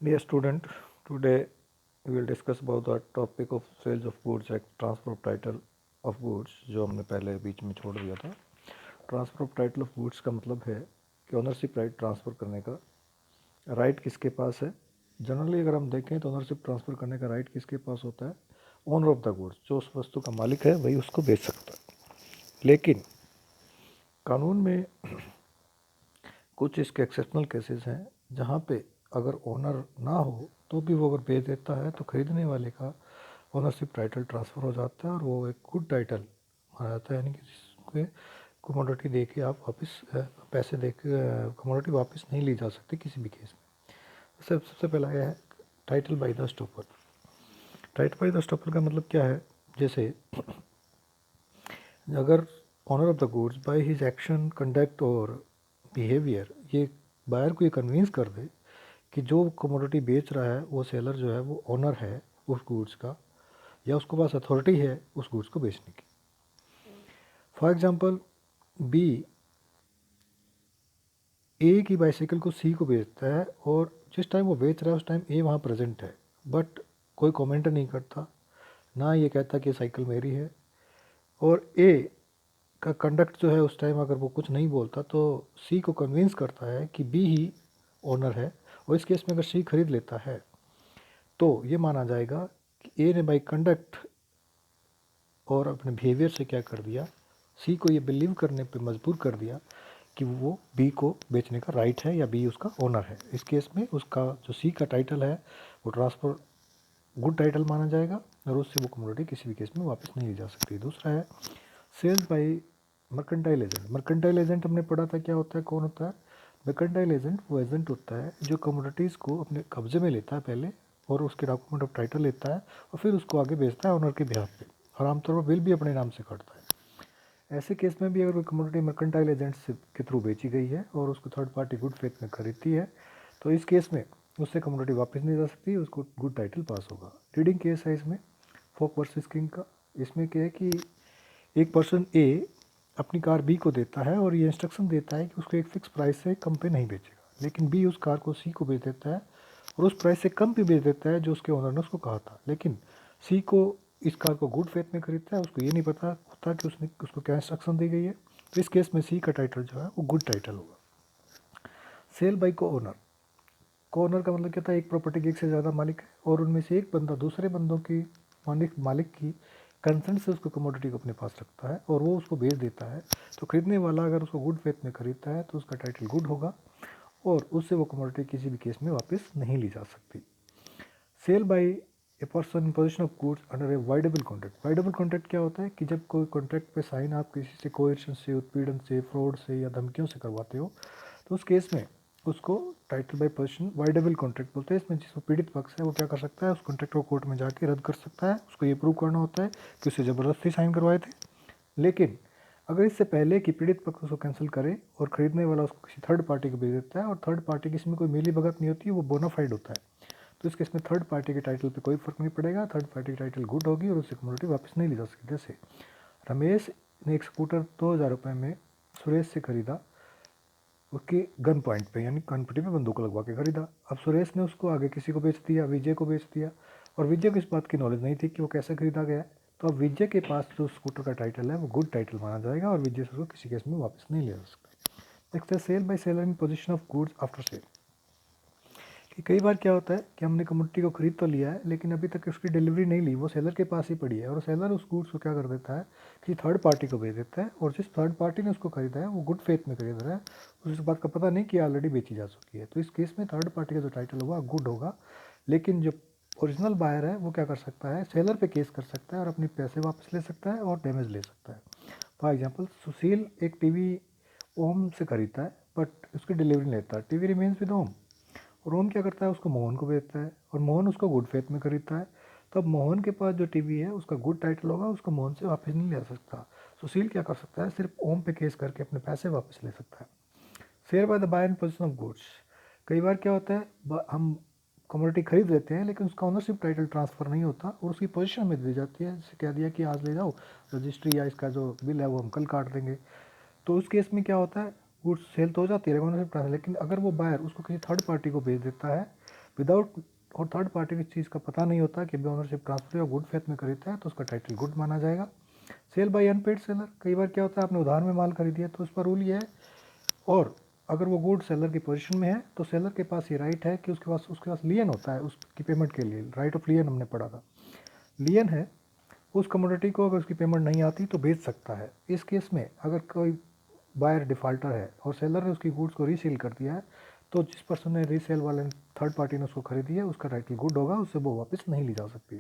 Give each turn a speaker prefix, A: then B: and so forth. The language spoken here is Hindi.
A: Dear student, today we will discuss about the topic of sales of goods like transfer of title of goods जो हमने पहले बीच में छोड़ दिया था। Transfer of title of goods का मतलब है कि ओनरशिप राइट ट्रांसफ़र करने का राइट किसके पास है। जनरली अगर हम देखें तो ओनरशिप ट्रांसफ़र करने का राइट किसके पास होता है, ओनर ऑफ द गुड्स, जो उस वस्तु का मालिक है वही उसको बेच सकता है। लेकिन कानून में कुछ इसके एक्सेप्शनल केसेस हैं जहाँ पे अगर ओनर ना हो तो भी वो अगर बेच देता है तो खरीदने वाले का ओनरशिप टाइटल ट्रांसफ़र हो जाता है और वो एक गुड टाइटल माना जाता है, यानी कि जिसके कमोडिटी दे के आप वापस पैसे दे के कमोडिटी वापस नहीं ली जा सकती किसी भी केस में। सबसे पहला यह है title by the estoppel. Title by the estoppel का मतलब क्या है, जैसे अगर owner of the goods by his action conduct और बिहेवियर ये बायर को ये कन्विंस कर दे कि जो कमोडिटी बेच रहा है वो सेलर जो है वो ऑनर है उस गुड्स का, या उसके पास अथॉरिटी है उस गुड्स को बेचने की। फॉर एग्जांपल बी ए की बाइसाइकिल को सी को बेचता है और जिस टाइम वो बेच रहा है उस टाइम ए वहाँ प्रेजेंट है, बट कोई कमेंट नहीं करता, ना ये कहता कि साइकिल मेरी है। और ए का कंडक्ट जो है उस टाइम अगर वो कुछ नहीं बोलता तो सी को कन्विंस करता है कि बी ही ओनर है, और इस केस में अगर सी खरीद लेता है तो ये माना जाएगा कि ए ने बाई कंडक्ट और अपने बिहेवियर से क्या कर दिया, सी को ये बिलीव करने पे मजबूर कर दिया कि वो बी को बेचने का राइट है या बी उसका ओनर है। इस केस में उसका जो सी का टाइटल है वो ट्रांसफ़र गुड टाइटल माना जाएगा और उससे वो कमोडिटी किसी भी केस में वापस नहीं ली जा सकती। दूसरा है sales by mercantile agent. Mercantile agent हमने पढ़ा था क्या होता है, कौन होता है। मर्केंटाइल एजेंट वो एजेंट होता है जो कमोडिटीज़ को अपने कब्जे में लेता है पहले और उसके डॉक्यूमेंट ऑफ टाइटल लेता है और फिर उसको आगे बेचता है ऑनर के बिहाफ पे, और आमतौर पर बिल भी अपने नाम से काटता है। ऐसे केस में भी अगर कोई कमोडिटी मर्केंटाइल एजेंट के थ्रू बेची गई है और उसको थर्ड पार्टी गुड फेथ में खरीदती है तो इस केस में उससे कमोडिटी वापस नहीं जा सकती, उसको गुड टाइटल पास होगा। लीडिंग केस है इसमें फोक वर्सेस किंग का। इसमें क्या है कि एक पर्सन ए अपनी कार बी को देता है और ये इंस्ट्रक्शन देता है कि उसको एक फिक्स प्राइस से कम पे नहीं बेचेगा, लेकिन बी उस कार को सी को बेच देता है और उस प्राइस से कम पे बेच देता है जो उसके ओनर ने उसको कहा था। लेकिन सी को इस कार को गुड फेथ में खरीदता है, उसको ये नहीं पता होता कि उसने उसको क्या इंस्ट्रक्शन दी गई है। तो इस केस में सी का टाइटल जो है वो गुड टाइटल होगा। सेल बाई को ओनर। को ओनर का मतलब क्या था, एक प्रॉपर्टी के एक से ज़्यादा मालिक है और उनमें से एक बंदा दूसरे बंदों की मालिक की कंसेंट से उसको कमोडिटी को अपने पास रखता है और वो उसको बेच देता है। तो खरीदने वाला अगर उसको गुड फेथ में खरीदता है तो उसका टाइटल गुड होगा और उससे वो कमोडिटी किसी भी केस में वापस नहीं ली जा सकती। Sale by a person in position of goods under a voidable contract. Voidable contract क्या होता है कि जब कोई कॉन्ट्रैक्ट पे साइन आप किसी से कोएर्शन से, उत्पीड़न से, फ्रॉड से या धमकियों से करवाते हो तो उस केस में उसको title by position voidable contract बोलते हैं। इसमें जिसको पीड़ित पक्ष है वो क्या कर सकता है, उस कॉन्ट्रैक्ट को कोर्ट में जाके रद्द कर सकता है। उसको ये प्रूव करना होता है कि उसे ज़बरदस्ती साइन करवाए थे। लेकिन अगर इससे पहले कि पीड़ित पक्ष उसको कैंसिल करे और खरीदने वाला उसको किसी थर्ड पार्टी को भेज देता है और थर्ड पार्टी की इसमें कोई मिली भगत नहीं होती, वो बोनाफाइड होता है, तो इस केस में थर्ड पार्टी के टाइटल पे कोई फर्क नहीं पड़ेगा। थर्ड पार्टी की टाइटल गुड होगी और उससे कमोडिटी वापस नहीं ली जा सकती। जैसे रमेश ने एक स्कूटर 2000 रुपये में सुरेश से खरीदा, उसकी गन पॉइंट पे यानी कनपट्टी पे बंदूक लगवा के खरीदा। अब सुरेश ने उसको आगे किसी को बेच दिया, विजय को बेच दिया, और विजय को इस बात की नॉलेज नहीं थी कि वो कैसे खरीदा गया है। तो अब विजय के पास जो स्कूटर का टाइटल है वो गुड टाइटल माना जाएगा और विजय से उसको किसी केस में वापस नहीं लिया जा सकता। नेक्स्ट है sale by seller in position of goods after sale. कि कई बार क्या होता है कि हमने कमोडिटी को खरीद तो लिया है लेकिन अभी तक उसकी डिलीवरी नहीं ली, वो सेलर के पास ही पड़ी है और सेलर उस गुड्स को क्या कर देता है कि थर्ड पार्टी को भेज देता है और जिस थर्ड पार्टी ने उसको खरीदा है वो गुड फेथ में खरीद रहा है, उसे इस बात का पता नहीं कि ऑलरेडी बेची जा चुकी है। तो इस केस में थर्ड पार्टी का जो टाइटल होगा गुड होगा, लेकिन जो ओरिजिनल बायर है वो क्या कर सकता है, सेलर पे केस कर सकता है और अपने पैसे वापस ले सकता है और डैमेज ले सकता है। फॉर एग्जाम्पल सुशील एक टीवी ओम से खरीदता है बट उसकी डिलीवरी नहीं लेता, टीवी रिमेन्स विद ओम, और ओम क्या करता है उसको मोहन को बेचता है और मोहन उसको गुड फेथ में खरीदता है। तो अब मोहन के पास जो टीवी है उसका गुड टाइटल होगा, उसको मोहन से वापस नहीं ले सकता। सुशील क्या कर सकता है, सिर्फ ओम पे केस करके अपने पैसे वापस ले सकता है। Sale by the buyer in position of goods. कई बार क्या होता है हम कमोडिटी खरीद लेते हैं लेकिन उसका ओनरशिप टाइटल ट्रांसफ़र नहीं होता और उसकी पोजीशन में दी जाती है, जैसे कह दिया कि आज ले जाओ रजिस्ट्री या इसका जो बिल है वो हम कल काट देंगे। तो उस केस में क्या होता है, गुड्स सेल तो हो जाती है ओनरशिप ट्रांसफर, लेकिन अगर वो बायर उसको किसी थर्ड पार्टी को भेज देता है विदाउट और थर्ड पार्टी को इस चीज़ का पता नहीं होता कि ओनरशिप ट्रांसफर या गुड फेथ में खरीदता है तो उसका टाइटल गुड माना जाएगा। सेल बाय अनपेड सेलर, कई बार क्या होता है आपने उधार में माल खरीदी है तो उस पर रूल ये है, और अगर वो गुड सेलर की पोजीशन में है तो सेलर के पास ये राइट है कि उसके पास लियन होता है उसकी पेमेंट के लिए, राइट ऑफ लियन हमने पढ़ा था। लियन है, उस कमोडिटी को अगर उसकी पेमेंट नहीं आती तो बेच सकता है। इस केस में अगर कोई बायर डिफ़ाल्टर है और सेलर ने उसकी गुड्स को रीसेल कर दिया है तो जिस पर्सन ने रीसेल वाले थर्ड पार्टी ने उसको खरीदी है उसका टाइटल गुड होगा, उससे वो वापस नहीं ली जा सकती।